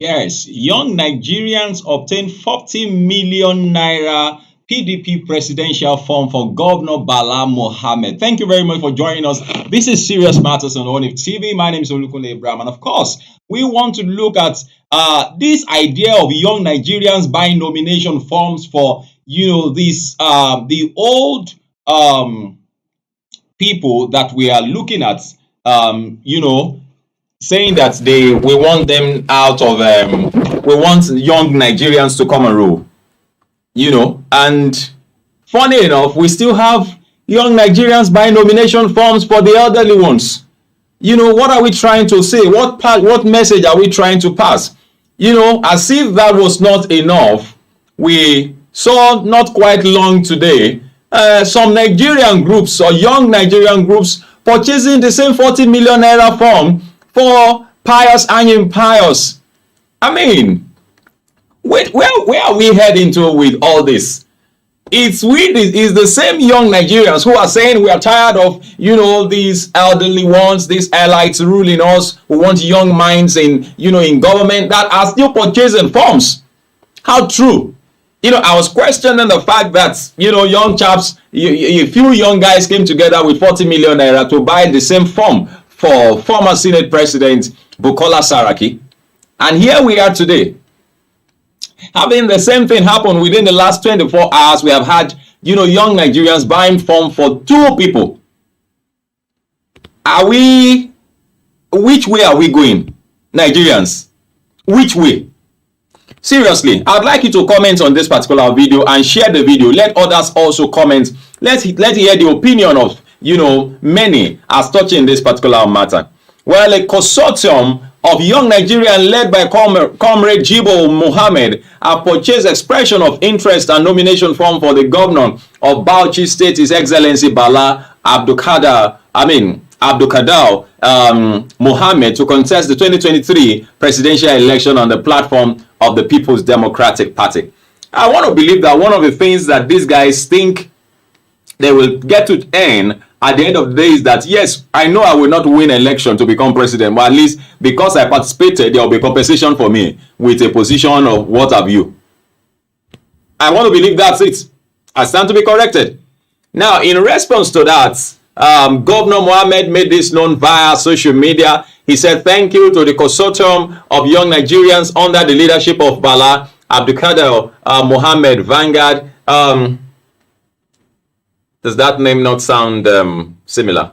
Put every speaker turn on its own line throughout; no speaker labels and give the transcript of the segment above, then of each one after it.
Yes, young Nigerians obtain 40 million naira PDP presidential form for Governor Bala Mohammed. Thank you very much for joining us. This is Serious Matters on ONIF TV. My name is Olukunle Abraham, and of course, we want to look at this idea of young Nigerians buying nomination forms for these the old people that we are looking at. Saying that we want them out of we want young Nigerians to come and rule, and funny enough, we still have young Nigerians buying nomination forms for the elderly ones. What are we trying to say? What message are we trying to pass? As if that was not enough, we saw not quite long today some Nigerian groups or young Nigerian groups purchasing the same 40 million naira form for Pius Anyim Pius. I mean, where are we heading to with all this? It's the same young Nigerians who are saying we are tired of these elderly ones, these elites ruling us. We want young minds in government that are still purchasing forms. How true? I was questioning the fact that young chaps, a few young guys came together with 40 million naira to buy the same form for former Senate President Bukola Saraki. And here we are today, having the same thing happen within the last 24 hours. We have had, young Nigerians buying form for two people. Which way are we going, Nigerians? Which way? Seriously, I'd like you to comment on this particular video and share the video. Let others also comment. Let's hear the opinion of many as touching this particular matter. Well, a consortium of young Nigerians led by Comrade Jibo Mohammed have purchased expression of interest and nomination form for the governor of Bauchi State, His Excellency Bala Abdulkader Mohammed, to contest the 2023 presidential election on the platform of the People's Democratic Party. I want to believe that one of the things that these guys think they will get to earn at the end of the day is that, yes, I know I will not win election to become president, but at least because I participated, there will be compensation for me with a position of what have you. I want to believe that's it. I stand to be corrected. Now, in response to that, Governor Mohammed made this known via social media. He said thank you to the consortium of young Nigerians under the leadership of Bala Abdulkader Mohammed Vanguard. Does that name not sound similar?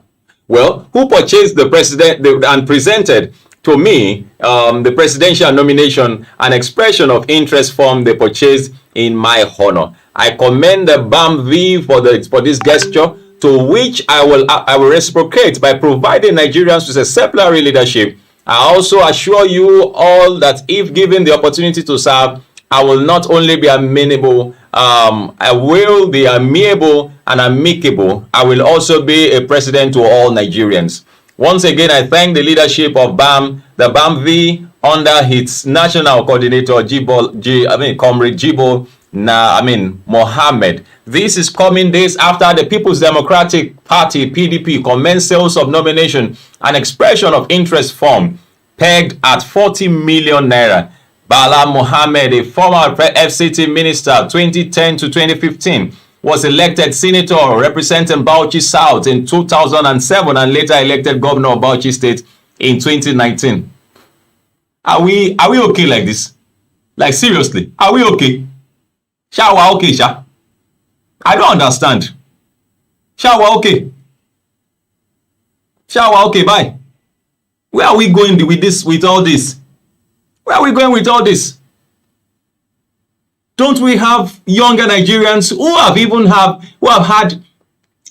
Well, who purchased the president and presented to me the presidential nomination, an expression of interest form they purchased in my honor. I commend the BAMV for this gesture, to which I will reciprocate by providing Nigerians with exemplary leadership. I also assure you all that if given the opportunity to serve, I will not only be amenable, I will be amiable and amicable. I will also be a president to all Nigerians. Once again, I thank the leadership of the BAMV under its national coordinator, Comrade Jibo Mohammed. This is coming days after the People's Democratic Party (PDP) commenced sales of nomination and expression of interest form pegged at 40 million naira. Bala Mohammed, a former FCT minister 2010 to 2015, was elected senator representing Bauchi South in 2007 and later elected governor of Bauchi State in 2019. Are we okay like this? Like, seriously, are we okay? Shawa okay, Sha? I don't understand. Shawa okay. Shawa okay, bye. Where are we going with all this? Where are we going with all this? Don't we have younger Nigerians who have had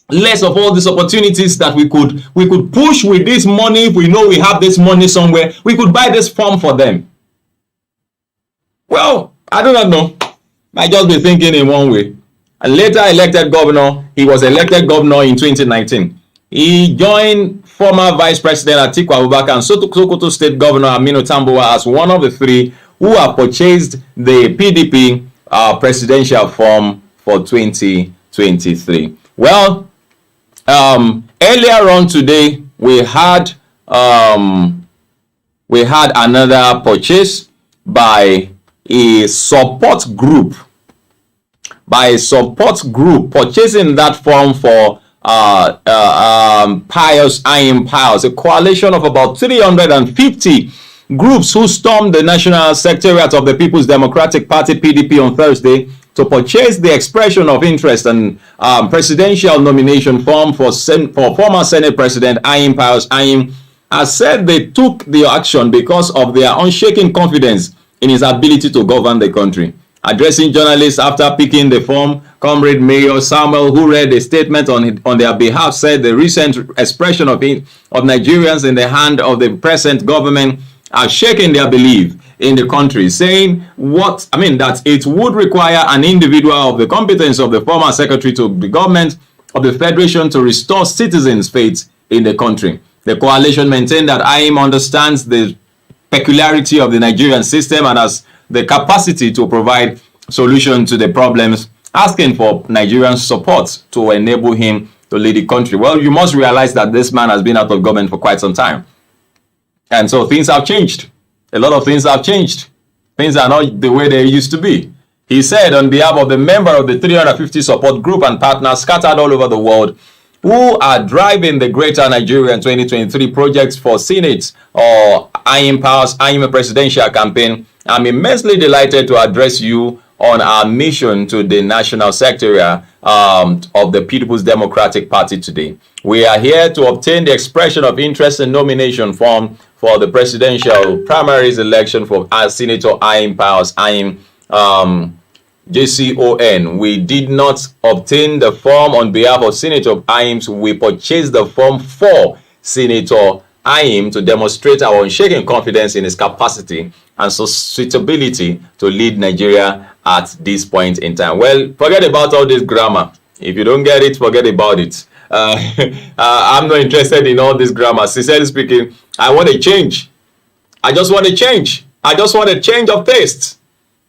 less of all these opportunities that we could push with this money? If we know we have this money somewhere, we could buy this form for them. Well, I do not know. I just be thinking in one way. And later elected governor, he was elected governor in 2019. He joined former Vice President Atiku Abubakar and Sokoto State Governor Aminu Tambuwa as one of the three who have purchased the PDP presidential form for 2023. Well, earlier on today, we had another purchase by a support group, purchasing that form for Pius, Anyim Pius, a coalition of about 350 groups who stormed the National Secretariat of the People's Democratic Party, PDP, on Thursday to purchase the expression of interest and presidential nomination form for former Senate President Anyim Pius. Anyim has said they took the action because of their unshaken confidence in his ability to govern the country. Addressing journalists after picking the form, Comrade Mayor Samuel, who read a statement on their behalf, said the recent expression of Nigerians in the hand of the present government are shaking their belief in the country, saying that it would require an individual of the competence of the former secretary to the government of the federation to restore citizens' faith in the country. The coalition maintained that Anyim understands the peculiarity of the Nigerian system and has the capacity to provide solution to the problems, asking for Nigerian support to enable him to lead the country. Well, you must realize that this man has been out of government for quite some time. And so things have changed. A lot of things have changed. Things are not the way they used to be. He said on behalf of the member of the 350 support group and partners scattered all over the world who are driving the Greater Nigerian 2023 projects for Senate or Anyim Pius, Anyim presidential campaign, I'm immensely delighted to address you on our mission to the National Secretariat of the People's Democratic Party today. We are here to obtain the expression of interest and nomination form for the presidential primaries election for Senator Anyim Pius, Anyim JCON. We did not obtain the form on behalf of Senator Anyim. We purchased the form for Senator Anyim to demonstrate our unshaken confidence in his capacity and suitability to lead Nigeria at this point in time. Well, forget about all this grammar. If you don't get it, forget about it. I'm not interested in all this grammar. Sincerely speaking, I want a change. I just want a change. I just want a change of taste.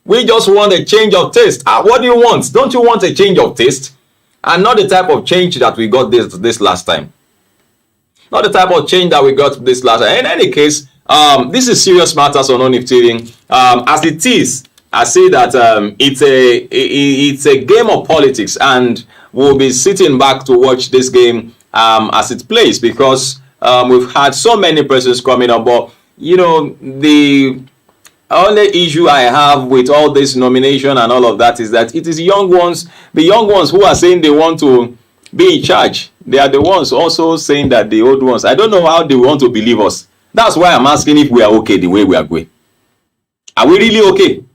We just want a change of taste. What do you want? Don't you want a change of taste? And not the type of change that we got this last time. Not the type of change that we got this last time. In any case, this is serious matters on ONIF TV. As it is, I say that it's a game of politics, and we'll be sitting back to watch this game as it plays, because we've had so many persons coming up. But you know, the only issue I have with all this nomination and all of that is that it is the young ones who are saying they want to be in charge. They are the ones also saying that the old ones, I don't know how they want to believe us. That's why I'm asking if we are okay the way we are going. Are we really okay?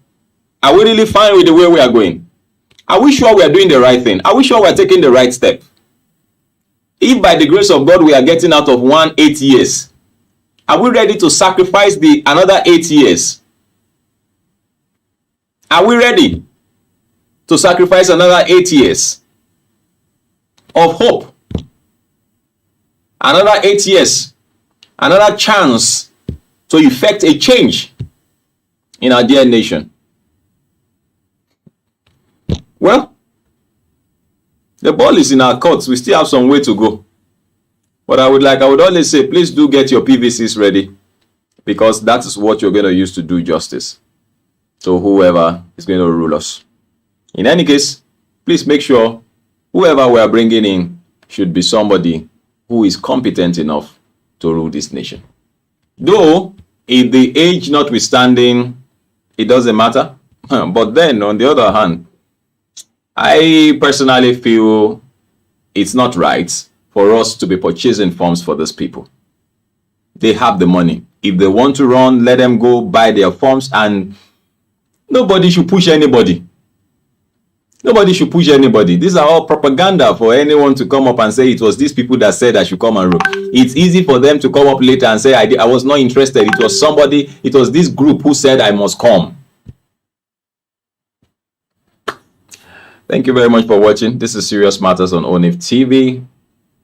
Are we really fine with the way we are going? Are we sure we are doing the right thing? Are we sure we are taking the right step? If by the grace of God we are getting out of 8 years, are we ready to sacrifice another 8 years? Are we ready to sacrifice another 8 years of hope? Another 8 years, another chance to effect a change in our dear nation. Well, the ball is in our courts. We still have some way to go. But I would always say, please do get your PVCs ready, because that is what you're going to use to do justice to whoever is going to rule us. In any case, please make sure whoever we are bringing in should be somebody who is competent enough to rule this nation. Though, if the age notwithstanding, it doesn't matter. But then, on the other hand, I personally feel it's not right for us to be purchasing forms for these people. They have the money. If they want to run, let them go buy their forms, and nobody should push anybody. Nobody should push anybody. These are all propaganda for anyone to come up and say it was these people that said I should come and rule. It's easy for them to come up later and say I was not interested. It was somebody, it was this group who said I must come. Thank you very much for watching. This is Serious Matters on ONIF TV.